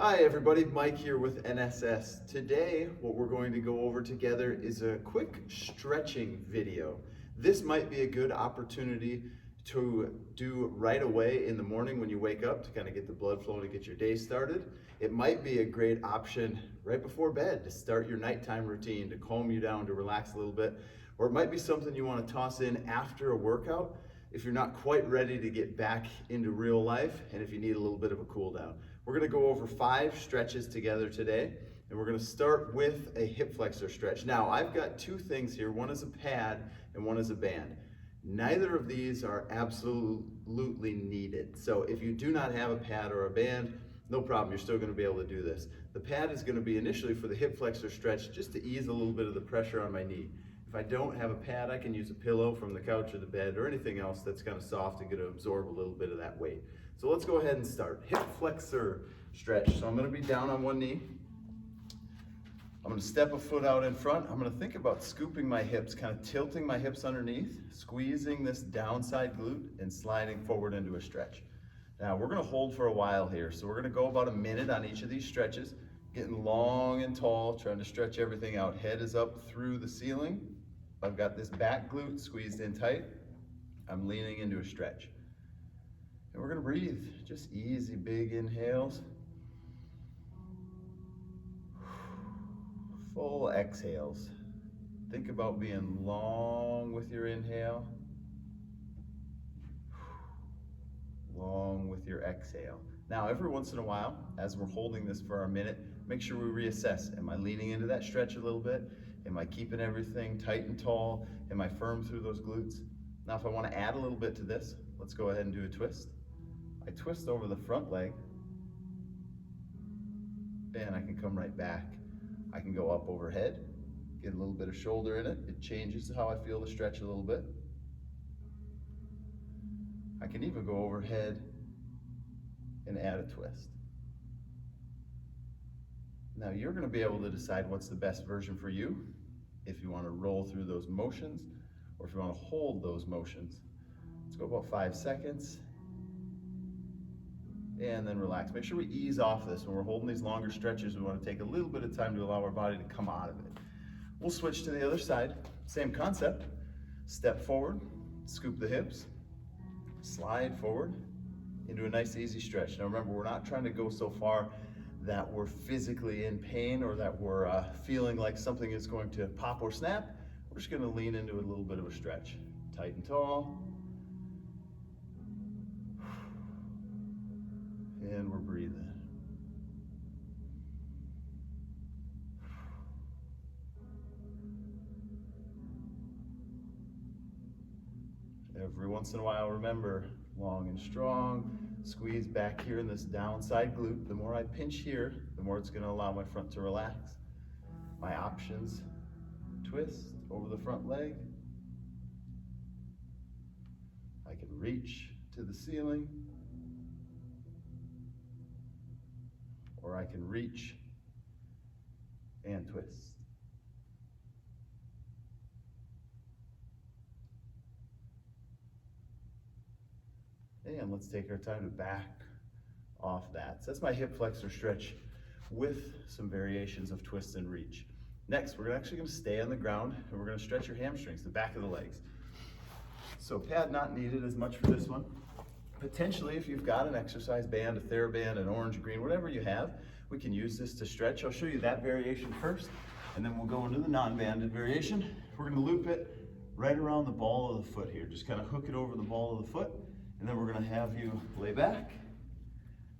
Hi everybody, Mike here with NSS. Today, what we're going to go over together is a quick stretching video. This might be a good opportunity to do right away in the morning when you wake up to kind of get the blood flowing to get your day started. It might be a great option right before bed to start your nighttime routine, to calm you down, to relax a little bit. Or it might be something you want to toss in after a workout if you're not quite ready to get back into real life and if you need a little bit of a cool down. We're gonna go over 5 stretches together today, and we're gonna start with a hip flexor stretch. Now, I've got 2 things here. One is a pad and one is a band. Neither of these are absolutely needed. So if you do not have a pad or a band, no problem, you're still gonna be able to do this. The pad is gonna be initially for the hip flexor stretch, just to ease a little bit of the pressure on my knee. If I don't have a pad, I can use a pillow from the couch or the bed or anything else that's kind of soft and going to absorb a little bit of that weight. So let's go ahead and start. Hip flexor stretch. So I'm going to be down on one knee. I'm going to step a foot out in front. I'm going to think about scooping my hips, kind of tilting my hips underneath, squeezing this downside glute and sliding forward into a stretch. Now we're going to hold for a while here. So we're going to go about a minute on each of these stretches, getting long and tall, trying to stretch everything out. Head is up through the ceiling. I've got this back glute squeezed in tight. I'm leaning into a stretch. And we're gonna breathe, just easy, big inhales. Full exhales. Think about being long with your inhale. Long with your exhale. Now, every once in a while, as we're holding this for a minute, make sure we reassess. Am I leaning into that stretch a little bit? Am I keeping everything tight and tall? Am I firm through those glutes? Now, if I want to add a little bit to this, let's go ahead and do a twist. I twist over the front leg, and I can come right back. I can go up overhead, get a little bit of shoulder in it. It changes how I feel the stretch a little bit. I can even go overhead and add a twist. Now you're going to be able to decide what's the best version for you, if you want to roll through those motions or if you want to hold those motions. Let's go about 5 seconds and then relax. Make sure we ease off this. When we're holding these longer stretches, we want to take a little bit of time to allow our body to come out of it. We'll switch to the other side. Same concept. Step forward, scoop the hips, slide forward into a nice easy stretch. Now remember, we're not trying to go so far that we're physically in pain or that we're feeling like something is going to pop or snap. We're just going to lean into a little bit of a stretch. Tight and tall. And we're breathing. Every once in a while, remember, long and strong. Squeeze back here in this downside glute. The more I pinch here, the more it's going to allow my front to relax. My options: twist over the front leg. I can reach to the ceiling, or I can reach and twist. And let's take our time to back off that. So that's my hip flexor stretch with some variations of twist and reach. Next, we're actually going to stay on the ground and we're going to stretch your hamstrings, the back of the legs. So pad not needed as much for this one. Potentially, if you've got an exercise band, a TheraBand, an orange, green, whatever you have, we can use this to stretch. I'll show you that variation first, and then we'll go into the non-banded variation. We're going to loop it right around the ball of the foot here. Just kind of hook it over the ball of the foot. And then we're going to have you lay back.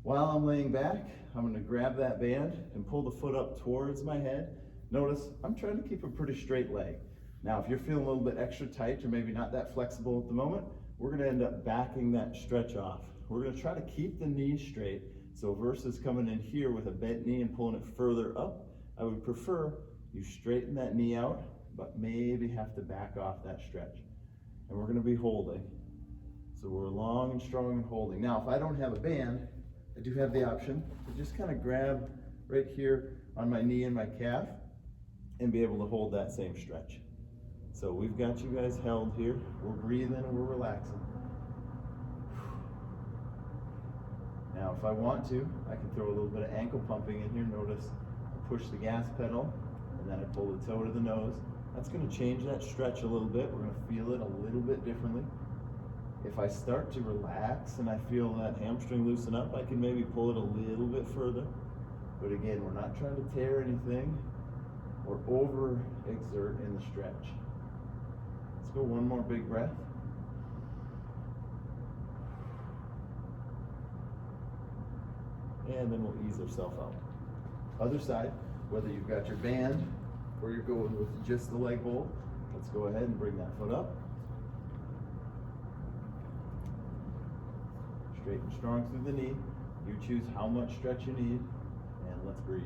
While I'm laying back, I'm going to grab that band and pull the foot up towards my head. Notice I'm trying to keep a pretty straight leg. Now, if you're feeling a little bit extra tight or maybe not that flexible at the moment, we're going to end up backing that stretch off. We're going to try to keep the knees straight. So versus coming in here with a bent knee and pulling it further up, I would prefer you straighten that knee out, but maybe have to back off that stretch. And we're going to be holding. So we're long and strong and holding. Now, if I don't have a band, I do have the option to just kind of grab right here on my knee and my calf and be able to hold that same stretch. So we've got you guys held here. We're breathing and we're relaxing. Now Now if I want to, I can throw a little bit of ankle pumping in here. Notice I push the gas pedal and then I pull the toe to the nose. That's going to change that stretch a little bit. We're going to feel it a little bit differently. If I start to relax and I feel that hamstring loosen up, I can maybe pull it a little bit further. But again, we're not trying to tear anything or over-exert in the stretch. Let's go one more big breath. And then we'll ease ourselves out. Other side, whether you've got your band or you're going with just the leg hold, let's go ahead and bring that foot up. Straight and strong through the knee. You choose how much stretch you need, and let's breathe.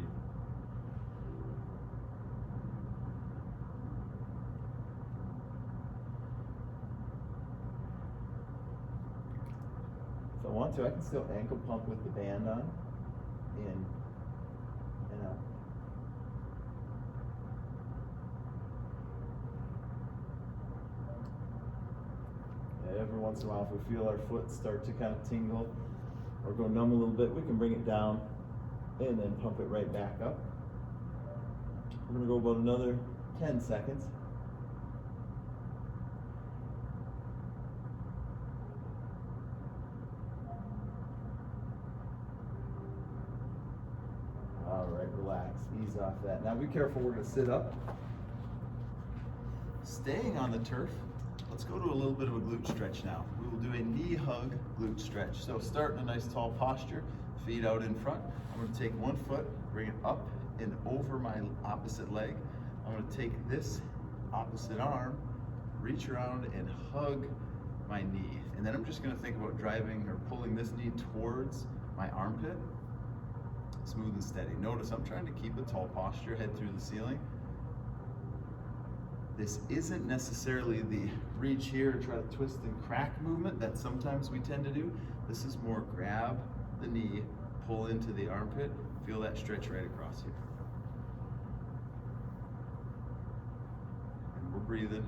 If I want to, I can still ankle pump with the band on, in and out. Every once in a while, if we feel our foot start to kind of tingle or go numb a little bit, we can bring it down and then pump it right back up. We're going to go about another 10 seconds. All right, relax, ease off that. Now be careful, we're going to sit up. Staying on the turf, let's go to a little bit of a glute stretch now. We will do a knee hug glute stretch. So start in a nice tall posture, feet out in front. I'm going to take one foot, bring it up and over my opposite leg. I'm going to take this opposite arm, reach around and hug my knee. And then I'm just going to think about driving or pulling this knee towards my armpit. Smooth and steady. Notice I'm trying to keep a tall posture, head through the ceiling. This isn't necessarily the reach here, try to twist and crack movement that sometimes we tend to do. This is more grab the knee, pull into the armpit, feel that stretch right across here. And we're breathing.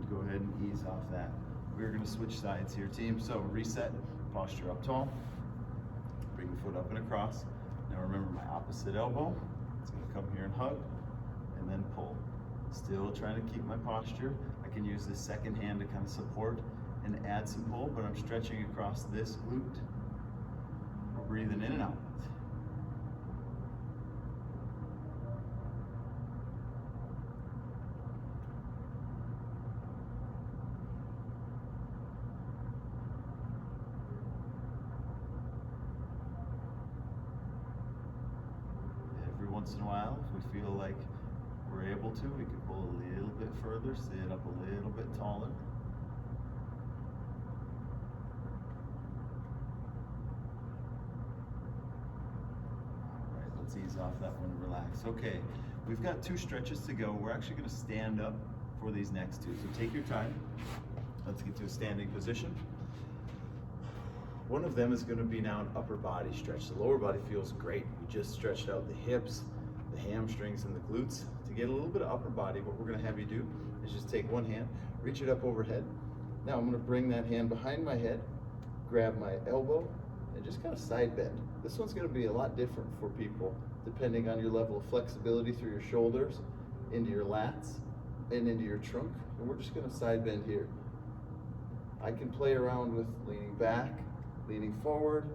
Go ahead and ease off that. We're going to switch sides here, team. So reset, posture up tall, bring the foot up and across. Now remember my opposite elbow, it's going to come here and hug, and then pull. Still trying to keep my posture. I can use this second hand to kind of support and add some pull, but I'm stretching across this glute. We're breathing in and out. Once in a while, if we feel like we're able to, we can pull a little bit further, sit up a little bit taller. All right, let's ease off that one and relax. Okay, we've got 2 stretches to go. We're actually going to stand up for these next 2. So take your time. Let's get to a standing position. One of them is going to be now an upper body stretch. The lower body feels great. We just stretched out the hips, the hamstrings, and the glutes. To get a little bit of upper body, what we're going to have you do is just take one hand, reach it up overhead. Now I'm going to bring that hand behind my head, grab my elbow, and just kind of side bend. This one's going to be a lot different for people depending on your level of flexibility through your shoulders, into your lats, and into your trunk. And we're just going to side bend here. I can play around with leaning back, leaning forward.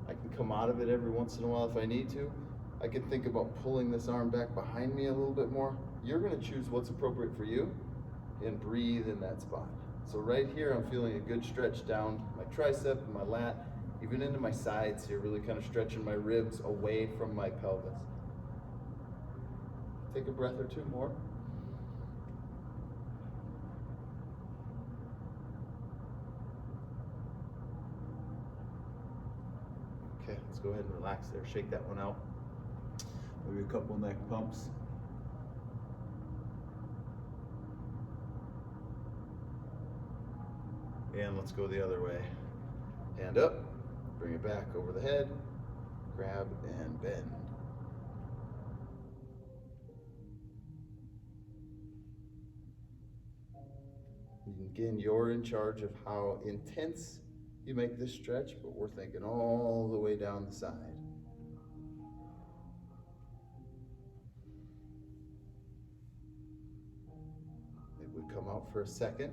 I can come out of it every once in a while if I need to. I can think about pulling this arm back behind me a little bit more. You're going to choose what's appropriate for you and breathe in that spot. So right here, I'm feeling a good stretch down my tricep and my lat, even into my sides here, really kind of stretching my ribs away from my pelvis. Take a breath or 2 more. Okay, let's go ahead and relax there. Shake that one out. Maybe a couple neck pumps. And let's go the other way. Hand up, bring it back over the head, grab and bend. Again, you're in charge of how intense you make this stretch, but we're thinking all the way down the side. Maybe we come out for a second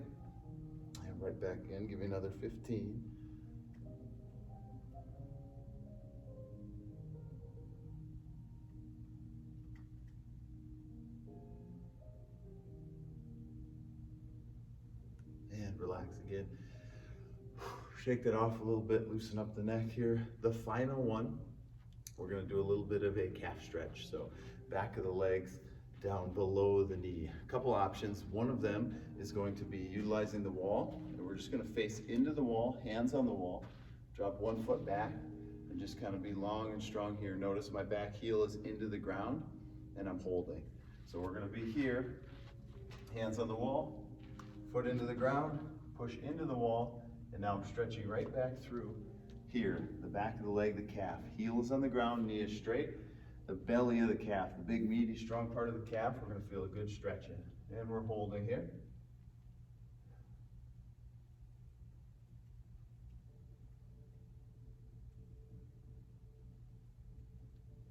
and right back in, give me another 15. And relax again. Shake that off a little bit, loosen up the neck here. The final one, we're gonna do a little bit of a calf stretch. So back of the legs down below the knee. A couple options. One of them is going to be utilizing the wall, and we're just gonna face into the wall, hands on the wall, drop one foot back, and just kind of be long and strong here. Notice my back heel is into the ground, and I'm holding. So we're gonna be here, hands on the wall, foot into the ground, push into the wall, and now I'm stretching right back through here, the back of the leg, the calf. Heel is on the ground, knee is straight. The belly of the calf, the big meaty strong part of the calf, we're gonna feel a good stretch in. And we're holding here.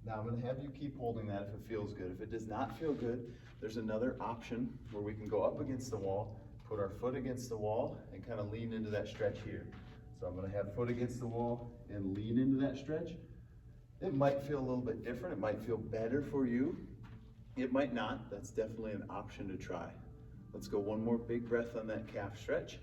Now I'm gonna have you keep holding that if it feels good. If it does not feel good, there's another option where we can go up against the wall, put our foot against the wall, and kind of lean into that stretch here. So I'm gonna have foot against the wall and lean into that stretch. It might feel a little bit different. It might feel better for you. It might not. That's definitely an option to try. Let's go one more big breath on that calf stretch.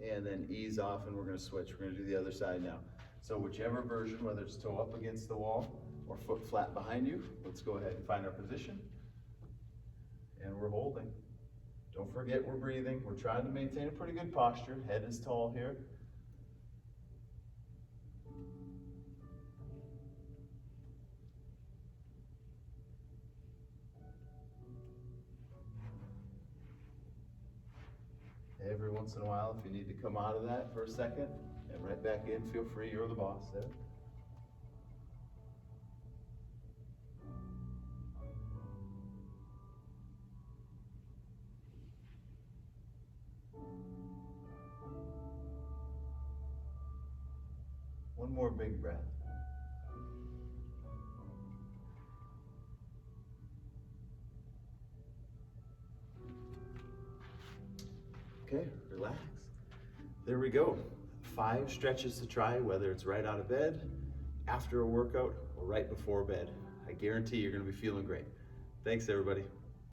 And then ease off, and we're gonna switch. We're gonna do the other side now. So whichever version, whether it's toe up against the wall or foot flat behind you, let's go ahead and find our position. And we're holding. Don't forget we're breathing. We're trying to maintain a pretty good posture. Head is tall here. Every once in a while, if you need to come out of that for a second and right back in, feel free, you're the boss there. One more big breath. Okay, relax. There we go. 5 stretches to try, whether it's right out of bed, after a workout, or right before bed. I guarantee you're gonna be feeling great. Thanks, everybody.